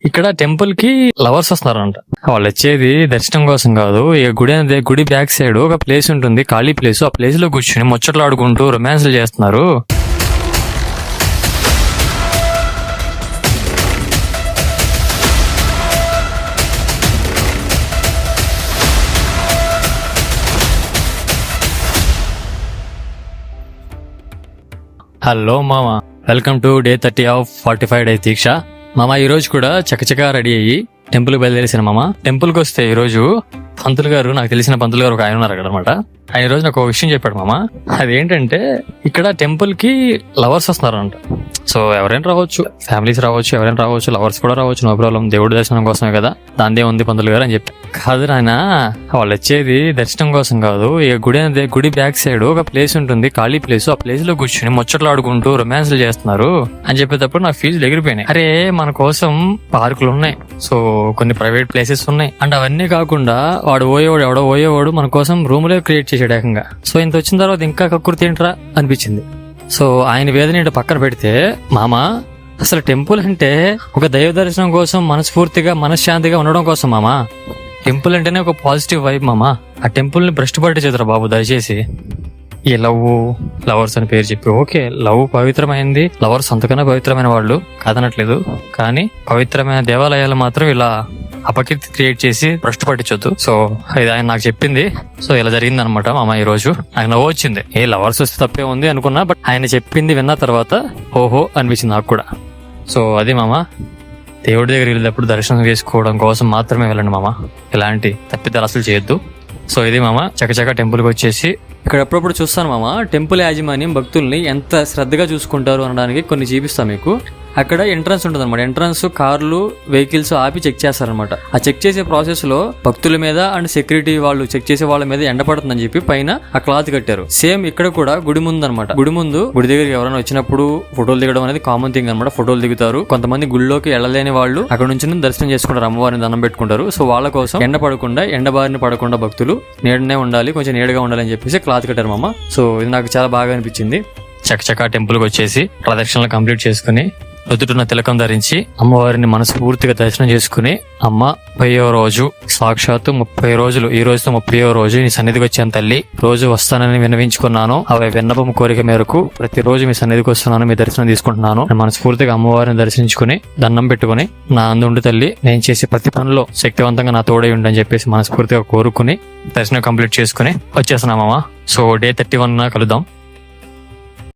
ఇక్కడ టెంపుల్ కి లవర్స్ వస్తున్నారంట. వాళ్ళు వచ్చేది దర్శనం కోసం కాదు. ఇక గుడి బ్యాక్ సైడ్ ఒక ప్లేస్ ఉంటుంది, ఖాళీ ప్లేస్. ఆ ప్లేస్ లో కూర్చుని ముచ్చట్లు ఆడుకుంటూ రొమాన్స్లు చేస్తున్నారు. హలో మామ, welcome to day 30 of 45 days దీక్ష. మామ ఈ రోజు కూడా చకచకా రెడీ అయ్యి టెంపుల్ కి బయలుదేరేసాను మామ. టెంపుల్ కి వస్తే ఈ రోజు పంతులు గారు, నాకు తెలిసిన పంతులు గారు ఒక ఆయన ఉన్నారు అక్కడ అనమాట. ఆయన ఈ రోజు నాకు ఒక విషయం చెప్పాడు మామ. అదేంటంటే ఇక్కడ టెంపుల్ కి లవర్స్ వస్తున్నారంట. సో ఎవరైనా రావచ్చు, ఫ్యామిలీస్ రావచ్చు, ఎవరైనా రావచ్చు, లవర్స్ కూడా రావచ్చు, నో ప్రాబ్లం. దేవుడి దర్శనం కోసమే కదా, దాందే ఉంది పంతులు గారు అని చెప్పి. కాదు నాయన, వాళ్ళు వచ్చేది దర్శనం కోసం కాదు. ఇక గుడి బ్యాక్ సైడ్ ఒక ప్లేస్ ఉంటుంది, ఖాళీ ప్లేస్. ఆ ప్లేస్ లో కూర్చుని ముచ్చట్లు ఆడుకుంటూ రొమాన్స్లు చేస్తున్నారు అని చెప్పేటప్పుడు నా ఫీజులు ఎగిరిపోయినాయి. అరే మన కోసం పార్కులు ఉన్నాయి, సో కొన్ని ప్రైవేట్ ప్లేసెస్ ఉన్నాయి, అండ్ అవన్నీ కాకుండా ఎవడో పోయేవాడు మన కోసం రూములే క్రియేట్ చేసాడు ఏకంగా. సో ఇంత వచ్చిన తర్వాత ఇంకా కక్కుర్తి ఏంట్రా అనిపించింది. సో ఆయన వేదన పక్కన పెడితే మామ, అసలు టెంపుల్ అంటే ఒక దైవ దర్శనం కోసం, మనస్ఫూర్తిగా మనశ్శాంతిగా ఉండడం కోసం మామ. టెంపుల్ అంటేనే ఒక పాజిటివ్ వైబ్ మామ. ఆ టెంపుల్ ని భ్రష్టు పట్టించేద్దరా బాబు దయచేసి. ఈ లవర్స్ అని పేరు చెప్పి, ఓకే లవ్ పవిత్రమైంది, లవర్స్ అంతకన్నా పవిత్రమైన వాళ్ళు కాదనట్లేదు, కానీ పవిత్రమైన దేవాలయాలు మాత్రం ఇలా అపకీర్తి క్రియేట్ చేసి భ్రష్టు పట్టించొద్దు. సో ఇది ఆయన నాకు చెప్పింది. సో ఇలా జరిగింది అనమాట మామ. ఈ రోజు నాకు నవ్వు వచ్చింది. ఏ లవర్స్ వస్తే తప్పే ఉంది అనుకున్నా, బట్ ఆయన చెప్పింది విన్న తర్వాత ఓహో అనిపించింది నాకు కూడా. సో అది మామ, దేవుడి దగ్గర వెళ్ళేటప్పుడు దర్శనం చేసుకోవడం కోసం మాత్రమే వెళ్ళండి మామ. ఇలాంటి తప్పిదాలు అసలు చేయొద్దు. సో ఇది మామ, చకచక టెంపుల్కి వచ్చేసి ఇక్కడ ఎప్పుడప్పుడు చూస్తాను మామ, టెంపుల్ యాజమాన్యం భక్తుల్ని ఎంత శ్రద్ధగా చూసుకుంటారు అనడానికి కొన్ని చూపిస్తాం మీకు. అక్కడ ఎంట్రన్స్ ఉంటుంది అనమాట. ఎంట్రన్స్ కార్లు, వెహికల్స్ ఆపి చెక్ చేస్తారనమాట. ఆ చెక్ చేసే ప్రాసెస్ లో భక్తుల మీద అండ్ సెక్యూరిటీ వాళ్ళు చెక్ చేసే వాళ్ళ మీద ఎండ పడుతుందని చెప్పి పైన ఆ క్లాత్ కట్టారు. సేమ్ ఇక్కడ కూడా గుడి ముందు అనమాట. గుడి ముందు, గుడి దగ్గరికి ఎవరైనా వచ్చినప్పుడు ఫోటోలు దిగడం అనేది కామన్ థింగ్ అనమాట. ఫోటోలు దిగుతారు. కొంతమంది గుడిలోకి వెళ్ళలేని వాళ్ళు అక్కడ నుంచి దర్శనం చేసుకుంటారు, అమ్మవారిని దండం పెట్టుకుంటారు. సో వాళ్ళ కోసం ఎండ బారిన పడకుండా భక్తులు నీడనే ఉండాలి, కొంచెం నీడగా ఉండాలి అని చెప్పేసి క్లాత్ కట్టారు మామ. సో ఇది నాకు చాలా బాగా అనిపించింది. చకచకా టెంపుల్ కి వచ్చేసి ప్రదక్షిణలు కంప్లీట్ చేసుకుని, ఎదుటిన్న తిలకం ధరించి అమ్మవారిని మనస్ఫూర్తిగా దర్శనం చేసుకుని, అమ్మ 30వ రోజు, సాక్షాత్తు 30 రోజులు, ఈ రోజుతో 30వ రోజు నీ సన్నిధికి వచ్చాను తల్లి. రోజు వస్తానని విన్నవించుకున్నాను. అవి విన్నపం కోరిక మేరకు ప్రతిరోజు మీ సన్నిధికి వస్తున్నాను, మీ దర్శనం తీసుకుంటున్నాను. మనస్ఫూర్తిగా అమ్మవారిని దర్శించుకుని దండం పెట్టుకుని, నా అందుండి తల్లి నేను చేసే ప్రతి పనిలో శక్తివంతంగా నా తోడై ఉండని చెప్పేసి మనస్ఫూర్తిగా కోరుకుని దర్శనం కంప్లీట్ చేసుకుని వచ్చేస్తున్నామమ్మా. సో డే 31 కలుద్దాం.